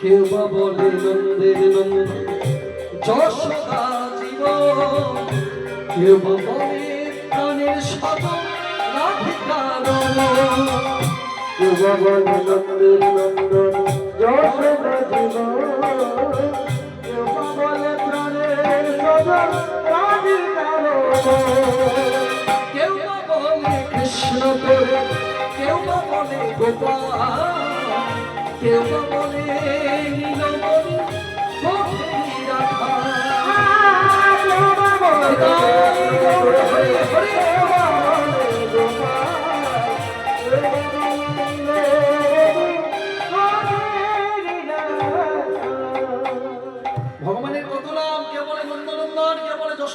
কেউ বা বলে নন্দের নন্দন যশোদা জীবন, কেউ বা বলে প্রাণের সাধন রাধিকার, কেউ বা বলে নন্দের নন্দন যশোদা জীবন, কেউ বা বলে প্রাণের সাধন রাধিকার, কেউ বা বলে কৃষ্ণ করে, কেউ বা বলে গোপাল, কেউ বা বলে নীলমণি কোঠেরি রাখা। ভগবানের কত নাম, কে বলে নন্দনন্দন, কে বলে যশোদা।